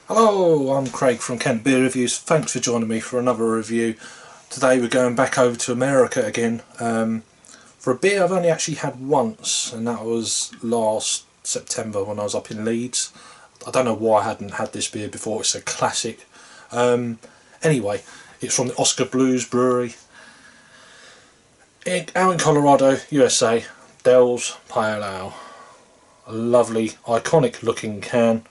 Hello, I'm Craig from Kent Beer Reviews. Thanks for joining me for another review. Today we're going back over to America again for a beer I've only actually had once, and that was last September when I was up in Leeds. I don't know why I hadn't had this beer before. It's a classic. Anyway, it's from the Oskar Brewery out in Colorado, USA. Dell's Pale Ale. A lovely, iconic looking can.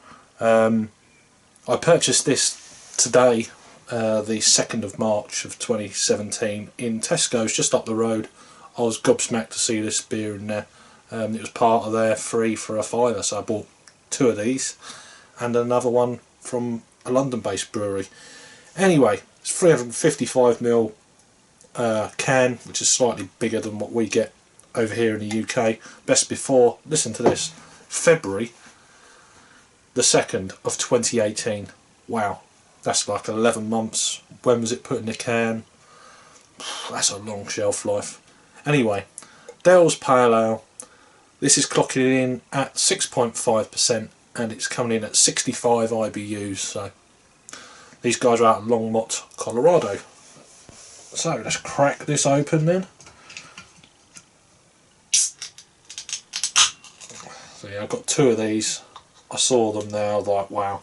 I purchased this today, the 2nd of March of 2017 in Tesco's just up the road. I was gobsmacked to see this beer in there. It was part of their free for a fiver, so I bought 2 of these and another one from a London based brewery. Anyway, it's 355ml can, which is slightly bigger than what we get over here in the UK. Best before, listen to this, February the 2nd of 2018. Wow, that's like 11 months. When was it put in the can? That's a long shelf life. Anyway, Dell's Pale Ale. This is clocking in at 6.5% and it's coming in at 65 IBUs. So these guys are out of Longmont, Colorado. So let's crack this open then. So yeah, I've got 2 of these. I saw them there, I was like, wow.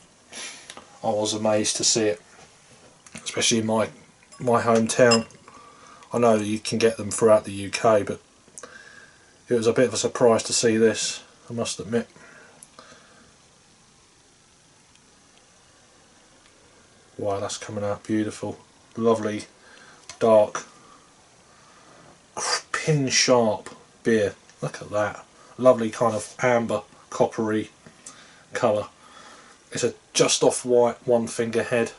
I was amazed to see it, especially in my hometown. I know that you can get them throughout the UK, but it was a bit of a surprise to see this, I must admit. Wow, that's coming out beautiful. Lovely, dark, pin sharp beer. Look at that. Lovely kind of amber, coppery colour. It's a just off white 1 finger head.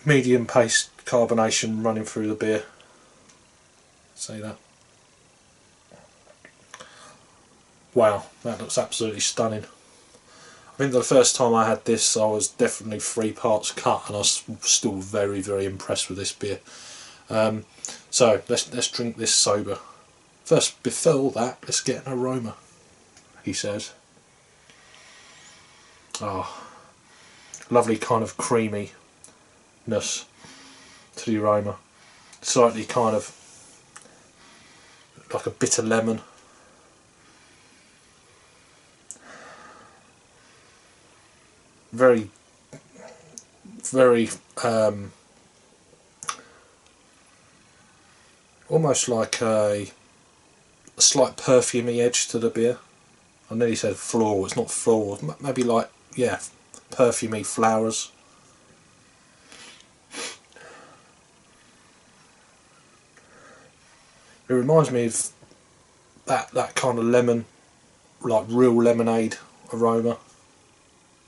Medium pace carbonation running through the beer. See that? Wow, that looks absolutely stunning. I think the first time I had this I was definitely 3 parts cut, and I was still very impressed with this beer. So let's drink this sober. First, before that, let's get an aroma, he says. Oh, lovely kind of creaminess to the aroma. Slightly kind of like a bitter lemon. Very almost like a slight perfumey edge to the beer. I nearly said floral, it's not floral, maybe like, yeah, perfumey flowers. It reminds me of that kind of lemon, like real lemonade aroma,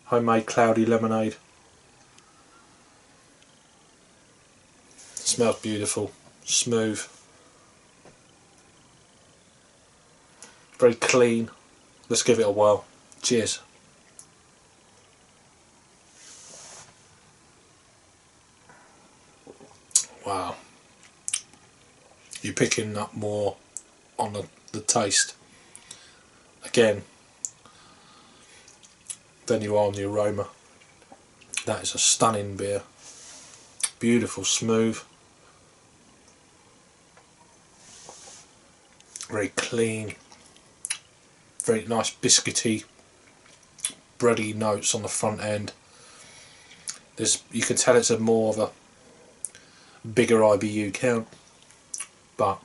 homemade cloudy lemonade. It smells beautiful, smooth, very clean. Let's give it a whirl. Cheers. Wow. You're picking up more on the taste again than you are on the aroma. That is a stunning beer. Beautiful, smooth, very clean, very nice biscuity, bready notes on the front end. You can tell it's a more of a bigger IBU count, but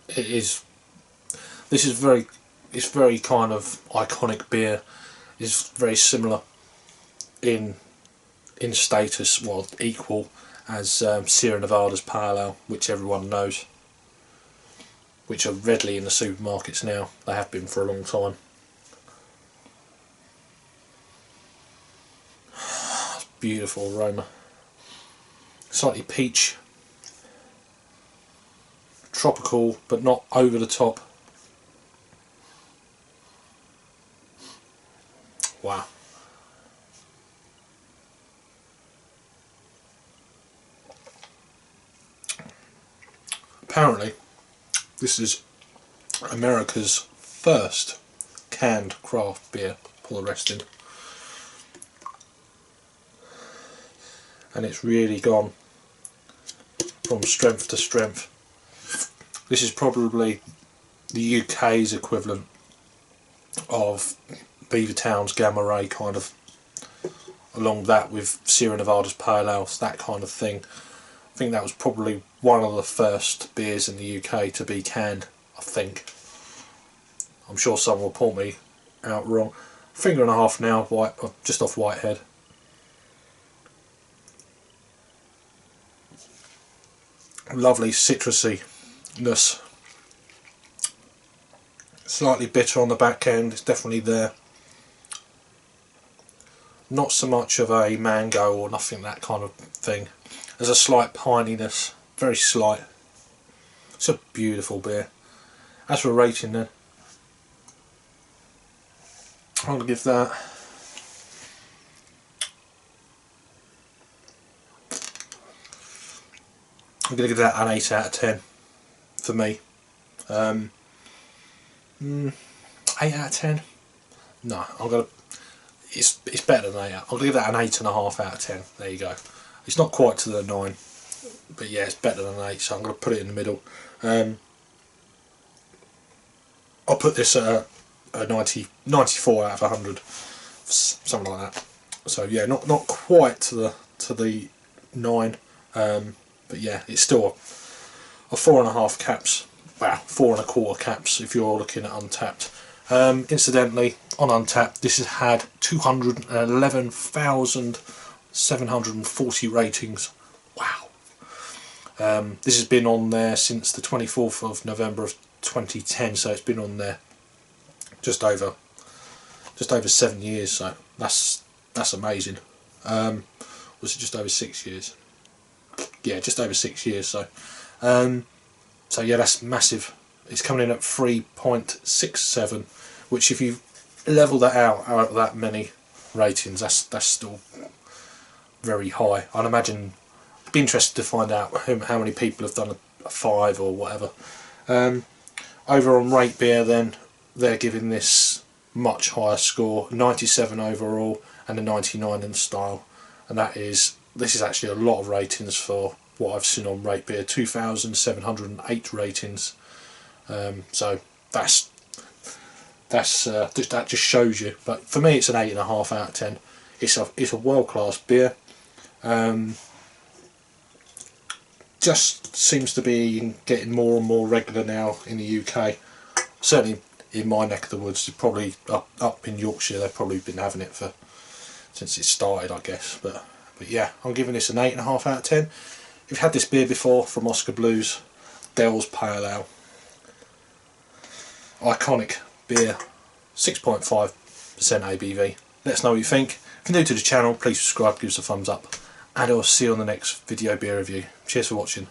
it's very kind of iconic beer. It's very similar in status, well, equal as Sierra Nevada's Pale Ale, which everyone knows, which are readily in the supermarkets now. They have been for a long time. Beautiful aroma. Slightly peach, tropical, but not over the top. Wow. Apparently, this is America's first canned craft beer, pour the rest in. And it's really gone from strength to strength. This is probably the UK's equivalent of Beavertown's Gamma Ray, kind of, along that with Sierra Nevada's Pale Ales, that kind of thing. I think that was probably one of the first beers in the UK to be canned, I think. I'm sure someone will point me out wrong. Finger and a half now, just off Whitehead. Lovely citrusiness. Slightly bitter on the back end, it's definitely there. Not so much of a mango or nothing, that kind of thing. There's a slight pininess, very slight. It's a beautiful beer. As for rating then, I'm going to give that an 8 out of 10 for me. 8 out of 10? No, I'm going to. It's better than 8. I'll give that an 8.5 out of 10. There you go. It's not quite to the 9, but yeah, it's better than 8. So I'm going to put it in the middle. I'll put this at a 94 out of 100, something like that. So yeah, not quite to the 9. But yeah, it's still a 4.5 caps, well, 4.25 caps if you're looking at Untapped. Incidentally, on Untapped, this has had 211,740 ratings. Wow. This has been on there since the 24th of November of 2010, so it's been on there just over 7 years. So that's amazing. Was it just over 6 years? Yeah, just over 6 years. So yeah, that's massive. It's coming in at 3.67, which if you level that out of that many ratings, that's still very high. I'd imagine. Be interested to find out how many people have done a 5 or whatever. Over on Rate Beer, then they're giving this much higher score, 97 overall and a 99 in style, and this is actually a lot of ratings for what I've seen on Rate Beer. 2,708 ratings. So that just shows you. But for me, it's an 8.5 out of 10. It's a world class beer. Just seems to be getting more and more regular now in the UK. Certainly in my neck of the woods, probably up in Yorkshire, they've probably been having it since it started, I guess. But yeah, I'm giving this an 8.5 out of 10. If you've had this beer before from Oskar Blues, Dell's Pale Ale, iconic beer, 6.5% ABV. Let us know what you think. If you're new to the channel, please subscribe, give us a thumbs up, and I'll see you on the next video beer review. Cheers for watching.